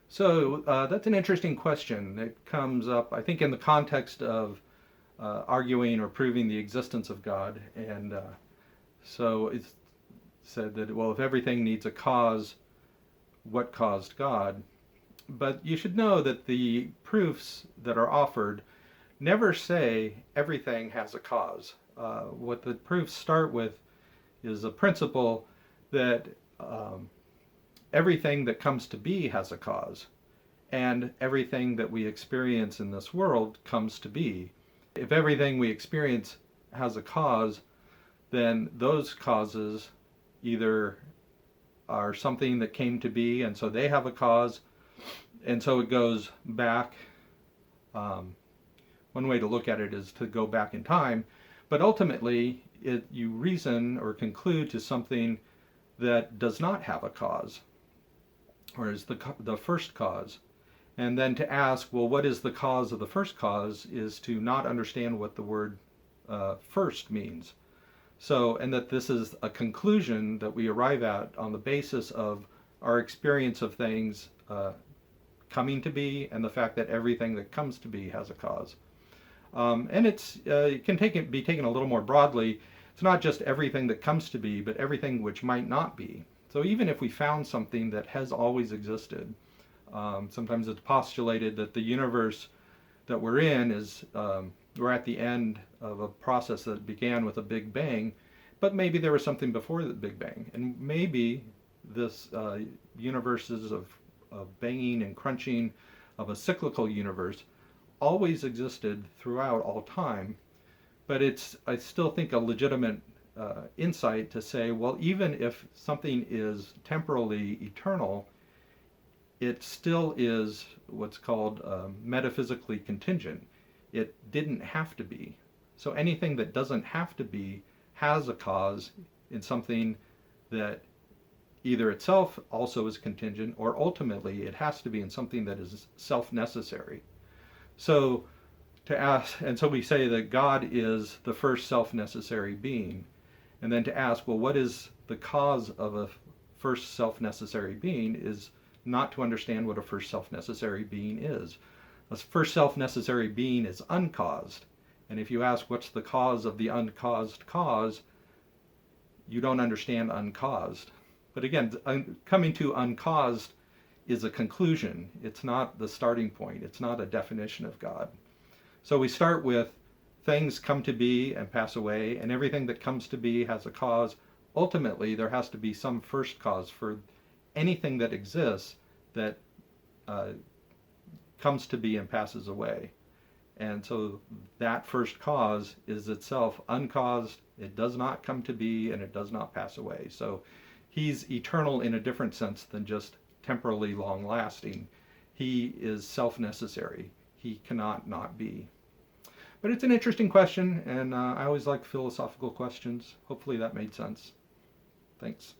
So that's an interesting question. It comes up, I think, in the context of arguing or proving the existence of God. And so it's said that, well, if everything needs a cause, what caused God? But you should know that the proofs that are offered never say everything has a cause. What the proofs start with is a principle that everything that comes to be has a cause, and everything that we experience in this world comes to be. If everything we experience has a cause, then those causes either are something that came to be and so they have a cause, and so it goes back. One way to look at it is to go back in time, but ultimately you reason or conclude to something that does not have a cause, or is the first cause. And then to ask, well, what is the cause of the first cause, is to not understand what the word first means. So, and that this is a conclusion that we arrive at on the basis of our experience of things coming to be, and the fact that everything that comes to be has a cause. And it can be taken a little more broadly. It's not just everything that comes to be, but everything which might not be. So even if we found something that has always existed, sometimes it's postulated that the universe that we're in is, we're at the end of a process that began with a Big Bang, but maybe there was something before the Big Bang. And maybe this universes of banging and crunching of a cyclical universe always existed throughout all time. But it's, I still think, a legitimate insight to say, well, even if something is temporally eternal, it still is what's called metaphysically contingent. It didn't have to be. So anything that doesn't have to be has a cause in something that either itself also is contingent, or ultimately it has to be in something that is self-necessary. So to ask, and so we say that God is the first self-necessary being, and then to ask, well, what is the cause of a first self-necessary being, is not to understand what a first self-necessary being is. A first self-necessary being is uncaused, and if you ask what's the cause of the uncaused cause, you don't understand uncaused. But again, coming to uncaused is a conclusion. It's not the starting point. It's not a definition of God. So we start with things come to be and pass away, and everything that comes to be has a cause. Ultimately, there has to be some first cause for anything that exists that comes to be and passes away. And so that first cause is itself uncaused. It does not come to be, and it does not pass away. So he's eternal in a different sense than just temporally long lasting. He is self-necessary. He cannot not be. But it's an interesting question, and I always like philosophical questions. Hopefully that made sense. Thanks.